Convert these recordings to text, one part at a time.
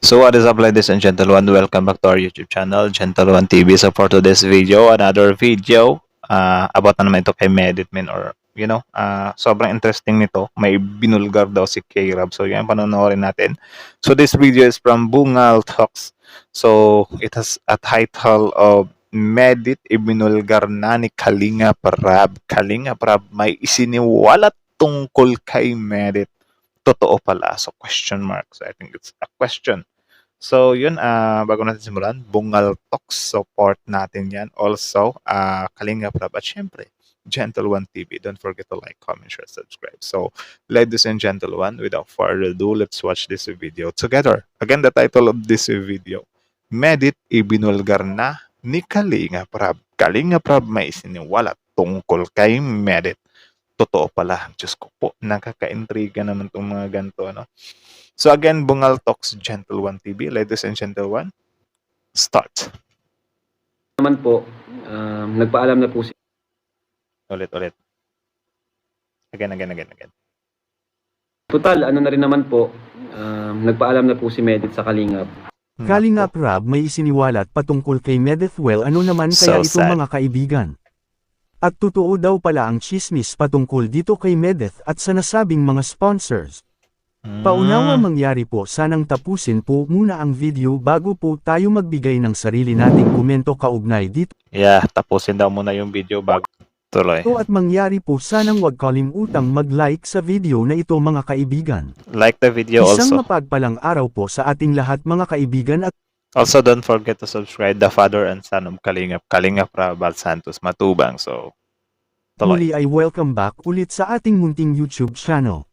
So what is up, ladies and gentlemen, welcome back to our YouTube channel, Gentleman TV. So for today's video, another video about na naman ito kay Meditman, or sobrang interesting nito. May binulgar daw si K-Rab. So yan, panonoorin natin. So this video is from Bungal Talks. So it has a title of Medit ibinulgar na ni Kalinga Prab. Kalinga Prab may isiniwalat tungkol kay Medit. Totoo pala. So question mark. So I think it's a question. So yun, bago natin simulan, Bungal Talks, support natin yan. Also, Kalinga Prab at syempre, Gentle One TV. Don't forget to like, comment, share, subscribe. So, ladies and gentlemen, without further ado, let's watch this video together. Again, the title of this video, Medit ibinulgar na ni Kalinga Prab. Kalinga Prab may isiniwala tungkol kay Medit. Totoo pala. Diyos ko po, nakaka-intriga naman itong mga ganito, no? So again, Bungal Talks, Gentle One TV. Ladies and gentlemen, start. Naman po, nagpaalam na po si... Ulit. Again. Total, ano na rin naman po, nagpaalam na po si Medit sa Kalingap. Kalinga Prab may isiniwalat patungkol kay Medit. Well, ano naman kaya So ito sad. mga kaibigan? At totoo daw pala ang chismis patungkol dito kay Medit at sa nasabing mga sponsors. Paunawa mangyari po, sanang tapusin po muna ang video bago po tayo magbigay ng sarili nating komento kaugnay dito. Yeah, tapusin daw muna yung video bago tuloy. At mangyari po, sanang wag kalimutang mag-like sa video na ito mga kaibigan. Like the video Isang also. mapagpalang araw po sa ating lahat mga kaibigan at Also, don't forget to subscribe the father and son of Kalinga Prab Santos Matubang. So, tuloy. muli ay welcome back ulit sa ating munting YouTube channel.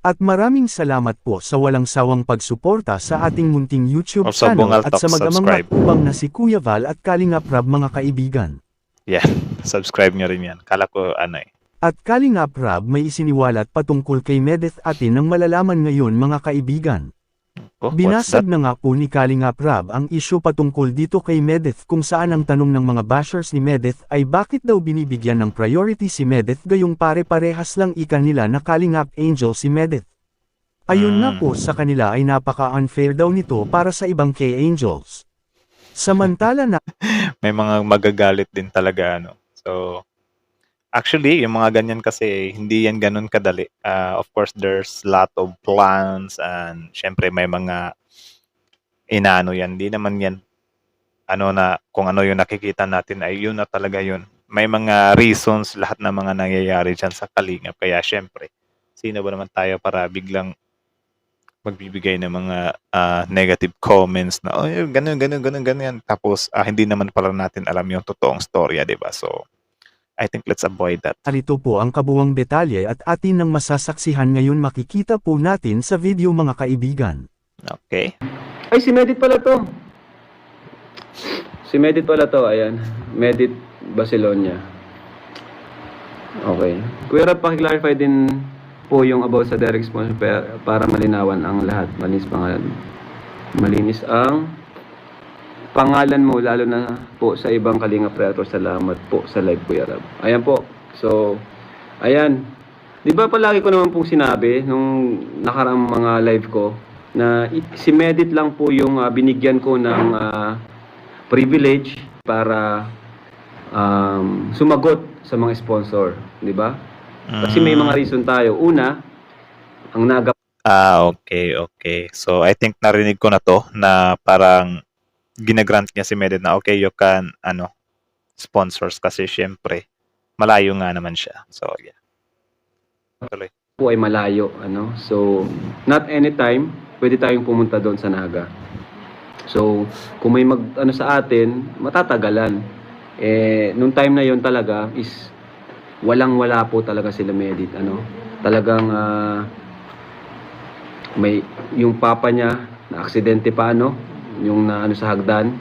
At maraming salamat po sa walang sawang pagsuporta sa ating munting YouTube Also, channel Bungal at Talks, sa magamang subscribe. matubang na si Kuya Val at Kalinga Prab mga kaibigan. Yeah, subscribe nyo rin yan. Kala ko At Kalinga Prab may isiniwalat patungkol kay Medit atin ng malalaman ngayon mga kaibigan. Oh, what's Binasag that? na nga po ni Kalinga Prab ang isyu patungkol dito kay Medit, kung saan ang tanong ng mga bashers ni Medit ay bakit daw binibigyan ng priority si Medit gayong pare-parehas lang ika nila na Kalingap Angel si Medit. Ayun nga po, sa kanila ay napaka-unfair daw nito para sa ibang K-Angels. Samantala na May mga magagalit din talaga, ano. So, actually, yung mga ganyan kasi, hindi yan ganun kadali. Of course, there's lot of plans and syempre may mga inaano yan. Hindi naman yan, kung ano yung nakikita natin ay yun na talaga yun. May mga reasons, lahat ng mga nangyayari dyan sa Kalingap. Kaya syempre, sino ba naman tayo para biglang magbibigay ng mga negative comments na, oh, ganyan. Tapos, hindi naman pala natin alam yung totoong storya, di ba? So, I think let's avoid that. narito po ang kabuwang detalye at atin nang masasaksihan ngayon, makikita po natin sa video mga kaibigan. Okay. Ay, si Medit pala to. Si Medit pala to, ayan. Medit Basilonia. Okay. Kuya Rab, pakiclarify din po yung about sa direct sponsor para malinawan ang lahat. Malinis ang pangalan mo, lalo na po sa ibang Kalinga Predator. Salamat po sa live, Kuya Rab. Ayan po. So, ayan. Di ba palagi ko naman pong sinabi nung nakaraang mga live ko na si Medit lang po yung binigyan ko ng privilege para sumagot sa mga sponsor. Di ba? Kasi may mga reason tayo. Una, ang Okay. So, I think narinig ko na to na parang ginagrant niya si Medit na okay, you can, sponsors kasi syempre, malayo nga naman siya. So, yeah. Tuloy. po ay malayo. So, not anytime, pwede tayong pumunta doon sa Naga. So, kung may sa atin, matatagalan. Nung time na yon talaga is walang-wala po talaga sila Medit. Talagang may yung papa niya na aksidente pa yung sa hagdan.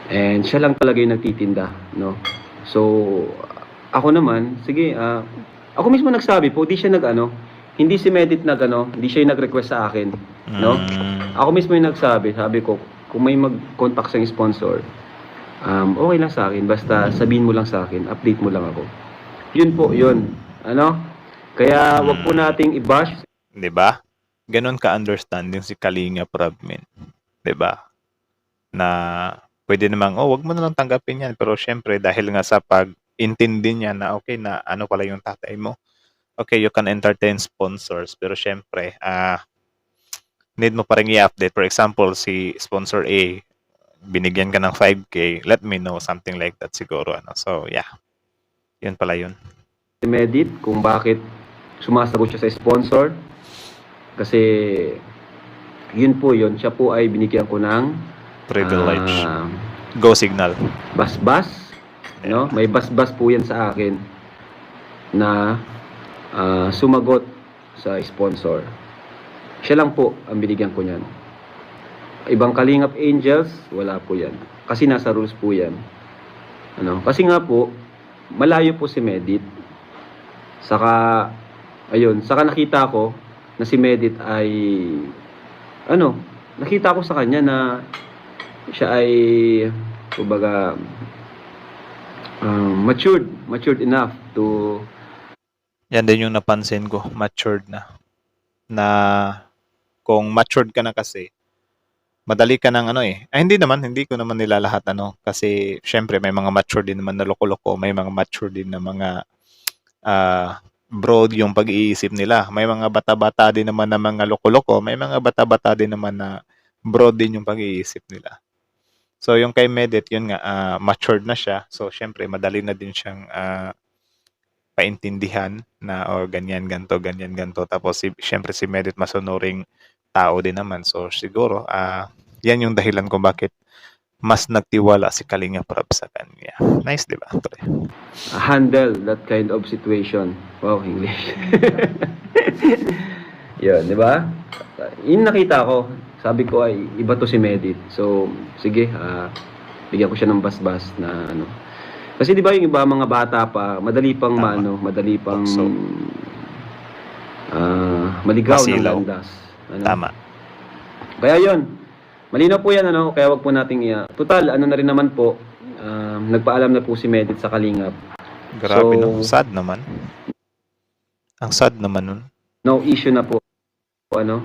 And siya lang talaga yung nagtitinda, So, ako naman, sige, ako mismo nagsabi po, hindi siya hindi si Medit hindi siya yung nag-request sa akin, Ako mismo yung nagsabi, sabi ko, kung may mag-contact sa sponsor, okay lang sa akin, basta sabihin mo lang sa akin, update mo lang ako. Yun po, yun. Kaya wag po nating i-bash. 'Di ba? gano'n ka-understanding si Kalinga Prab men, 'di ba? Na pwede namang, "Oh, wag mo na lang tanggapin 'yan." Pero siyempre dahil nga sa pag-intindi niya na, okay na ano pala yung tatay mo, okay, you can entertain sponsors pero siyempre, need mo pa ring i-update. For example, si sponsor A, binigyan ka ng 5K, let me know, something like that siguro ano. So, yeah, yun pala yun. Si Medit kung bakit sumasagot siya sa sponsor. Kasi yun po yun, siya po ay binigyan ko ng Privilege. ah, Go signal. basbas, no? May basbas po yan sa akin na sumagot sa sponsor. Siya lang po ang binigyan ko niyan. Ibang Kalingap Angels, wala po yan. Kasi nasa rules po yan. Ano? Kasi nga po, malayo po si Medit. Saka, ayun, saka nakita ko na si Medit ay, ano, nakita ko sa kanya na siya ay, kumbaga, matured enough to Yan din yung napansin ko, matured na. Na kung matured ka na kasi, madali ka ng ano eh. Ay, hindi ko naman nilalahat ano. Kasi, syempre, may mga mature din naman na loko-loko. May mga mature din na mga broad yung pag-iisip nila. May mga bata-bata din naman na mga loko-loko. May mga bata-bata din naman na broad din yung pag-iisip nila. So, yung kay Medit, yun nga, matured na siya. So, syempre, madali na din siyang paintindihan na ganyan, ganto, ganyan, ganto. Tapos, syempre, si Medit masunuring tao din naman. So, siguro, yan yung dahilan kung bakit mas nagtiwala si Kalinga Prab sa kanya. Nice, di ba? handle that kind of situation. Wow, English. Yun, di ba? Yun nakita ko. Sabi ko ay iba to si Medit. So, sige, bigyan ko siya ng basbas na ano. Kasi di ba yung iba mga bata pa, madali pang Tama. madali pang So, maligaw ng masilaw. landas. Ano? Tama. Kaya yun, malinaw po yan, ano, kaya wag po nating total, ano na rin naman po, nagpaalam na po si Medit sa Kalingap. Grabe, So, no? Sad naman. Ang sad naman nun. no issue na po, ano.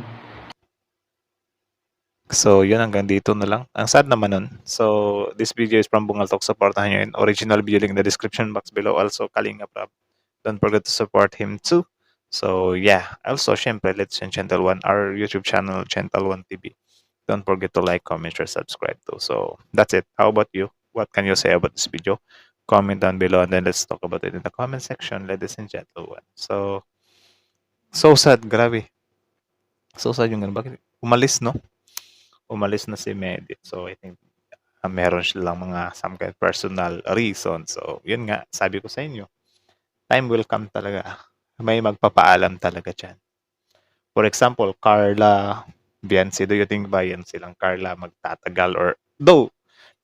So, yun, hanggang dito na lang. Ang sad naman nun. So, this video is from Bungal Talk. Supportahan nyo yun. Original video link in the description box below. Also, Kalinga Prab. Don't forget to support him too. So, yeah. Also, syempre, let's and Gentle One, our YouTube channel, Gentle One TV. Don't forget to like, comment, share, subscribe too. So, that's it. How about you? What can you say about this video? Comment down below and then let's talk about it in the comment section, ladies and Gentle One. So sad. Grabe. So sad yung ganun. Bakit? Umalis, no? Umalis na si Medit. So, I think meron silang mga some kind of personal reason. So, yun nga, sabi ko sa inyo, time will come talaga. May magpapaalam talaga dyan. For example, Carla, Bianci, do you think ba yan silang Carla magtatagal? Or, though,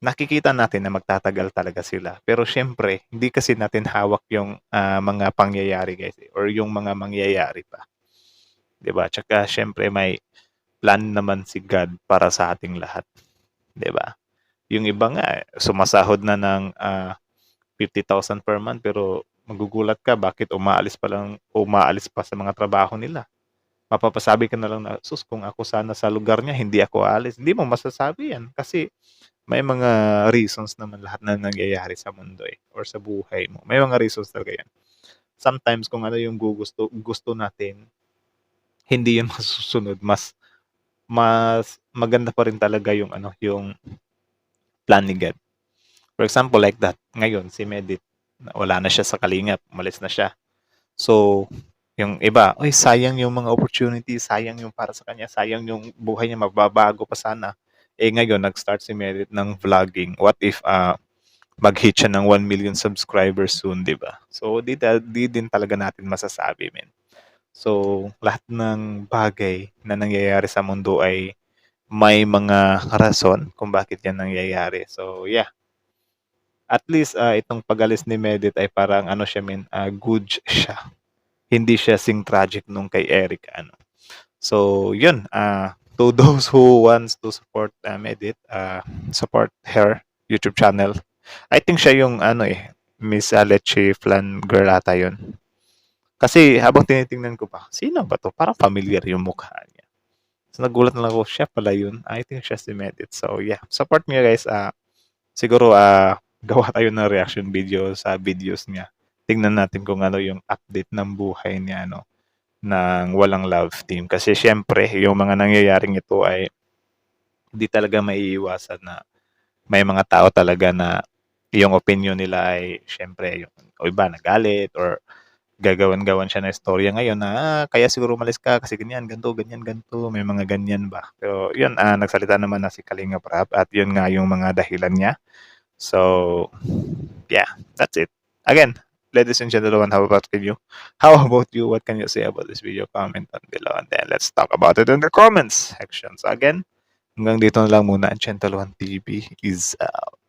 nakikita natin na magtatagal talaga sila. Pero syempre, hindi kasi natin hawak yung mga pangyayari guys. Or yung mga mangyayari pa. 'Di ba? Tsaka syempre may plan naman si God para sa ating lahat. 'Di ba? Yung iba nga, sumasahod na ng 50,000 per month pero magugulat ka bakit umaalis pa sa mga trabaho nila. Mapapasabi ka na lang na, sus, kung ako sana sa lugar niya, hindi ako aalis. Hindi mo masasabi yan kasi may mga reasons naman lahat na nangyayari sa mundo or sa buhay mo. May mga reasons talaga yan. Sometimes kung ano yung gusto natin, hindi yun masusunod. Mas maganda pa rin talaga yung yung plan ni God. For example, like that. Ngayon, si Medit, wala na siya sa Kalingap, umalis na siya. So, yung iba, ay sayang yung mga opportunity, sayang yung para sa kanya, sayang yung buhay niya, mababago pa sana. Ngayon, nag-start si Medit ng vlogging. What if mag-hit siya ng 1 million subscribers soon, di ba? So, di din talaga natin masasabi, men. So, lahat ng bagay na nangyayari sa mundo ay may mga rason kung bakit yan nangyayari. So, yeah. At least, itong pag-alis ni Medit ay parang siya, good siya. Hindi siya sing tragic nung kay Eric. So, yun. To those who wants to support Medit, support her YouTube channel. I think siya yung Miss Alechi Flan girl ata yun. Kasi habang tinitingnan ko pa, sino ba to? Parang familiar yung mukha niya. So nagulat na lang ako, siya pala yun. I think siya si Medit. So yeah, support niya guys. Siguro gawa tayo ng reaction video sa videos niya. Tingnan natin kung ano yung update ng buhay niya ng Walang Love Team. Kasi syempre, yung mga nangyayaring ito ay hindi talaga maiiwasan na may mga tao talaga na yung opinion nila ay syempre yung o iba nagalit or gagawan-gawan siya ng istorya ngayon na kaya siguro umalis ka kasi ganyan, ganto, ganyan, ganto, may mga ganyan ba. Pero yun, nagsalita naman na si Kalinga Prab at yun nga yung mga dahilan niya. So, yeah, that's it. Again, ladies and gentlemen, how about you? How about you? What can you say about this video? Comment down below and then let's talk about it in the comments section. So again, hanggang dito na lang muna. Gentleman TV is out.